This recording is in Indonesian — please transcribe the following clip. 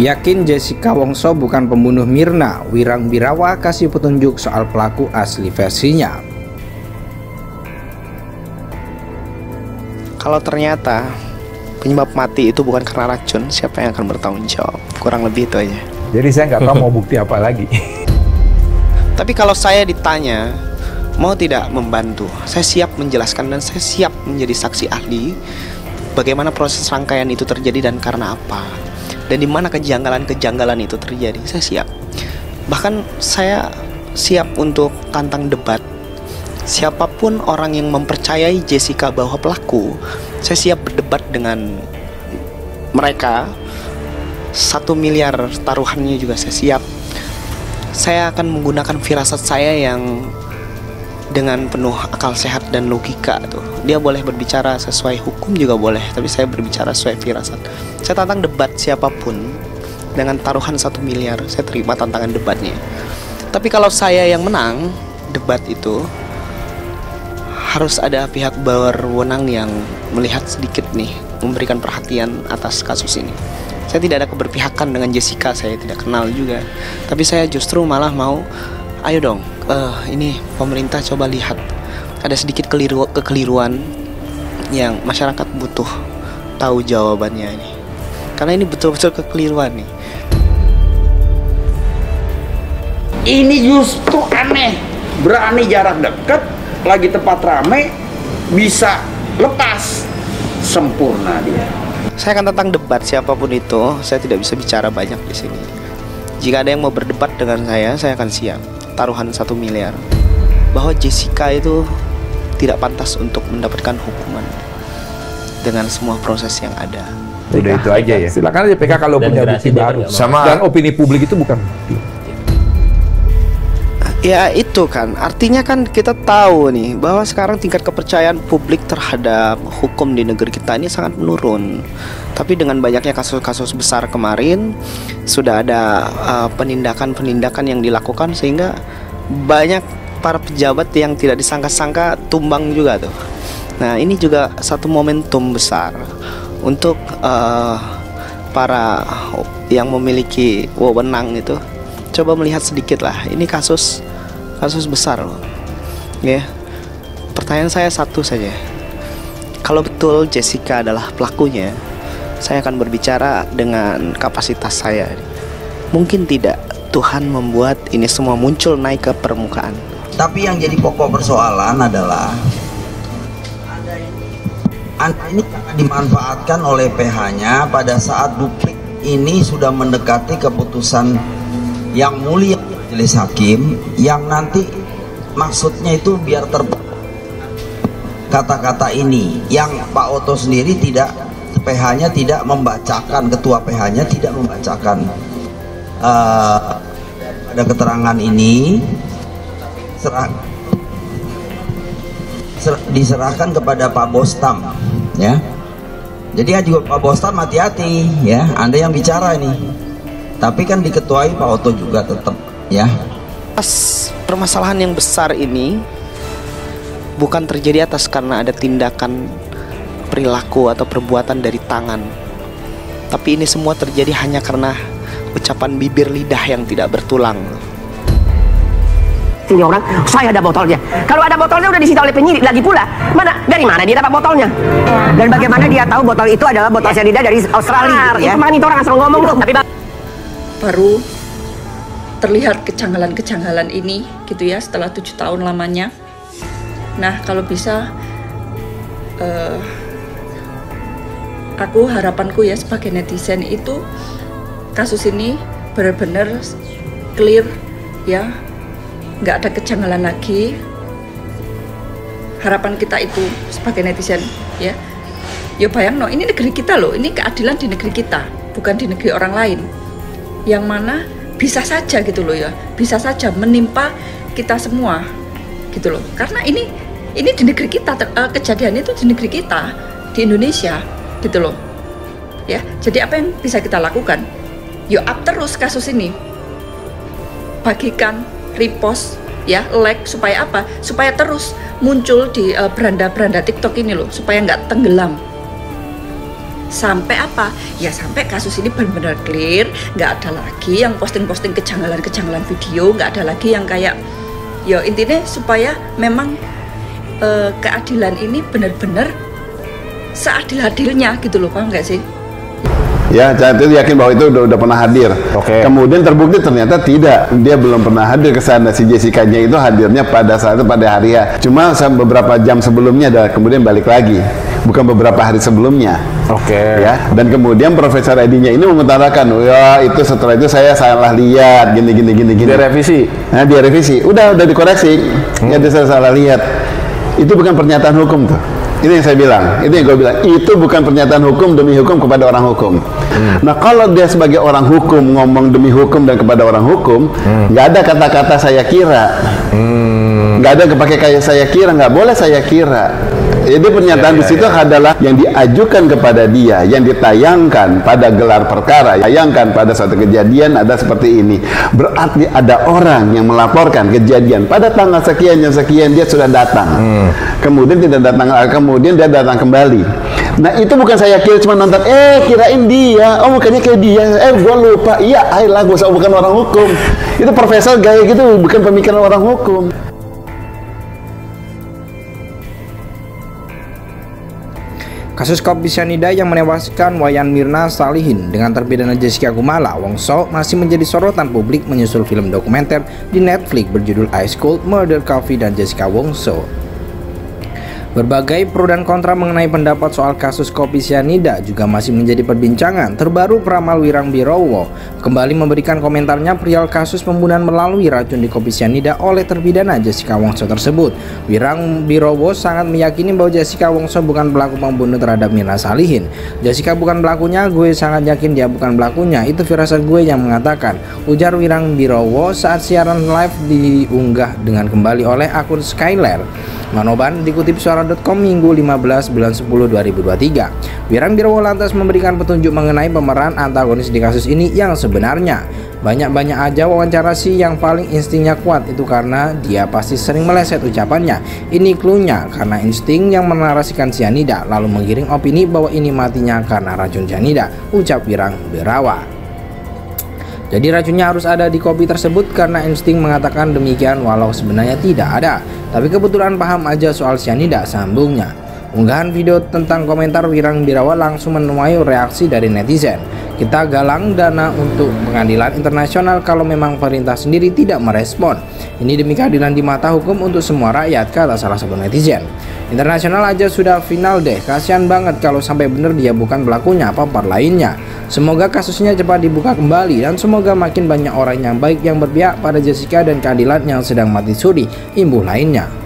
Yakin Jessica Wongso bukan pembunuh Mirna, Wirang Birawa kasih petunjuk soal pelaku asli versinya. Kalau ternyata penyebab mati itu bukan karena racun, siapa yang akan bertanggung jawab? Kurang lebih itu aja. Jadi saya nggak tahu mau bukti apa lagi. Tapi kalau saya ditanya, mau tidak membantu, saya siap menjelaskan dan saya siap menjadi saksi ahli bagaimana proses rangkaian itu terjadi dan karena apa, dan di mana kejanggalan-kejanggalan itu terjadi. Saya siap. Bahkan saya siap untuk tantang debat. Siapapun orang yang mempercayai Jessica bahwa pelaku, saya siap berdebat dengan mereka. 1 miliar taruhannya juga saya siap. Saya akan menggunakan firasat saya yang dengan penuh akal sehat dan logika tuh. Dia boleh berbicara sesuai hukum juga boleh, tapi saya berbicara sesuai firasat. Saya tantang debat siapapun dengan taruhan 1 miliar. Saya terima tantangan debatnya. Tapi kalau saya yang menang debat itu, harus ada pihak berwenang yang melihat sedikit nih, memberikan perhatian atas kasus ini. Saya tidak ada keberpihakan dengan Jessica, saya tidak kenal juga. Tapi saya justru malah mau, ayo dong, ini pemerintah coba lihat. Ada sedikit kekeliruan yang masyarakat butuh tahu jawabannya ini. Karena ini betul-betul kekeliruan nih. Ini justru aneh. Berani jarak dekat, lagi tempat rame, bisa lepas. Sempurna dia. Saya akan tentang debat siapapun itu. Saya tidak bisa bicara banyak di sini. Jika ada yang mau berdebat dengan saya akan siap. Taruhan 1 miliar bahwa Jessica itu tidak pantas untuk mendapatkan hukuman dengan semua proses yang ada. Udah itu aja ya. Silakan aja PK kalau punya bukti baru. Dan opini publik itu bukan bukti. Ya itu kan, artinya kan kita tahu nih bahwa sekarang tingkat kepercayaan publik terhadap hukum di negeri kita ini sangat menurun. Tapi dengan banyaknya kasus-kasus besar kemarin, sudah ada penindakan-penindakan yang dilakukan sehingga banyak para pejabat yang tidak disangka-sangka tumbang juga tuh. Nah ini juga satu momentum besar untuk para yang memiliki wewenang itu coba melihat sedikit lah. Ini kasus besar loh, ya. Pertanyaan saya satu saja. Kalau betul Jessica adalah pelakunya, saya akan berbicara dengan kapasitas saya. Mungkin tidak Tuhan membuat ini semua muncul naik ke permukaan. Tapi yang jadi pokok persoalan adalah Anda ini dimanfaatkan oleh PH-nya pada saat duplik ini sudah mendekati keputusan yang mulia majelis hakim, yang nanti maksudnya itu biar kata-kata ini yang Pak Oto sendiri tidak, PH-nya tidak membacakan, ketua PH-nya tidak membacakan ada keterangan ini, diserahkan kepada Pak Bostam, ya. Jadi juga Pak Bostam hati-hati, ya. Anda yang bicara ini, tapi kan diketuai Pak Oto juga tetap, ya. Permasalahan yang besar ini bukan terjadi atas karena ada tindakan perilaku atau perbuatan dari tangan, tapi ini semua terjadi hanya karena ucapan bibir lidah yang tidak bertulang. Ini orang, saya ada botolnya. Kalau ada botolnya udah disita oleh penyidik lagi pula. Dari mana dia dapat botolnya? Dan bagaimana dia tahu botol itu adalah botol cyanida dari Australia? Ya? Itu makanya itu orang asal ngomong tuh. Tapi baru terlihat kejanggalan-kejanggalan ini gitu ya setelah 7 tahun lamanya. Nah kalau bisa harapanku ya sebagai netizen itu kasus ini benar-benar clear ya, nggak ada kejanggalan lagi. Harapan kita itu sebagai netizen ya, bayang no, ini negeri kita loh, ini keadilan di negeri kita, bukan di negeri orang lain, yang mana bisa saja gitu loh ya, bisa saja menimpa kita semua gitu loh, karena ini di negeri kita, kejadian itu di negeri kita, di Indonesia gitu loh ya. Jadi apa yang bisa kita lakukan? Yuk up terus kasus ini, bagikan, repost ya, like, supaya apa? Supaya terus muncul di beranda-beranda TikTok ini loh, supaya nggak tenggelam Sampai apa? Ya sampai kasus ini benar-benar clear, nggak ada lagi yang posting-posting kejanggalan-kejanggalan video, nggak ada lagi yang kayak, ya intinya supaya memang keadilan ini benar-benar seadil-adilnya gitu loh, paham nggak sih? Ya, saya itu yakin bahwa itu udah pernah hadir. Kemudian terbukti ternyata tidak, dia belum pernah hadir ke sana. Si Jessica-nya itu hadirnya pada saat itu pada hari ya. Cuma beberapa jam sebelumnya, kemudian balik lagi. Bukan beberapa hari sebelumnya. Ya. Dan kemudian Profesor Edi-nya ini mengutarakan, ya itu setelah itu saya salah lihat, gini. Dia revisi. Nah, dia revisi. Udah dikoreksi. Ya, dia salah lihat. Itu bukan pernyataan hukum tuh. Ini yang saya bilang, itu yang gue bilang, itu bukan pernyataan hukum demi hukum kepada orang hukum. Nah, kalau dia sebagai orang hukum ngomong demi hukum dan kepada orang hukum, nggak ada kata-kata saya kira, nggak ada kepakai kayak saya kira, nggak boleh saya kira. Jadi pernyataan di situ adalah yang diajukan kepada dia, yang ditayangkan pada gelar perkara, tayangkan pada suatu kejadian ada seperti ini. Berarti ada orang yang melaporkan kejadian pada tanggal sekian yang sekian dia sudah datang. Kemudian tidak datang, kemudian dia datang kembali. Nah, itu bukan saya kira cuma nonton, kirain dia, oh mukanya kayak dia, gua lupa. Iya, ayolah, gua bukan orang hukum. Itu profesor gaya gitu, bukan pemikiran orang hukum. Kasus kopi cyanida yang menewaskan Wayan Mirna Salihin dengan terpidana Jessica Kumala Wongso masih menjadi sorotan publik menyusul film dokumenter di Netflix berjudul Ice Cold Murder Coffee dan Jessica Wongso. Berbagai pro dan kontra mengenai pendapat soal kasus kopi cyanida juga masih menjadi perbincangan. Terbaru peramal Wirang Birowo kembali memberikan komentarnya perihal kasus pembunuhan melalui racun di kopi cyanida oleh terpidana Jessica Wongso tersebut. Wirang Birowo sangat meyakini bahwa Jessica Wongso bukan pelaku pembunuh terhadap Mirna Salihin. Jessica bukan pelakunya, gue sangat yakin dia bukan pelakunya. Itu firasat gue yang mengatakan, ujar Wirang Birowo saat siaran live diunggah dengan kembali oleh akun Skyler Manoban dikutip suara.com Minggu 15 bulan 10 2023. Wirang Birowo lantas memberikan petunjuk mengenai pemeran antagonis di kasus ini yang sebenarnya. Banyak-banyak aja wawancara sih, yang paling instingnya kuat itu karena dia pasti sering meleset ucapannya. Ini cluenya, karena insting yang menarasikan cyanida lalu menggiring opini bahwa ini matinya karena racun cyanida, ucap Wirang Birowo. Jadi racunnya harus ada di kopi tersebut karena insting mengatakan demikian walau sebenarnya tidak ada. Tapi kebetulan paham aja soal cyanida, sambungnya. Unggahan video tentang komentar Wirang Birowo langsung menuai reaksi dari netizen. Kita galang dana untuk pengadilan internasional kalau memang pemerintah sendiri tidak merespon. Ini demi keadilan di mata hukum untuk semua rakyat, kata salah satu netizen. Internasional aja sudah final deh, kasihan banget kalau sampai bener dia bukan pelakunya apa part lainnya. Semoga kasusnya cepat dibuka kembali dan semoga makin banyak orang yang baik yang berpihak pada Jessica dan keadilan yang sedang mati suri imbuh lainnya.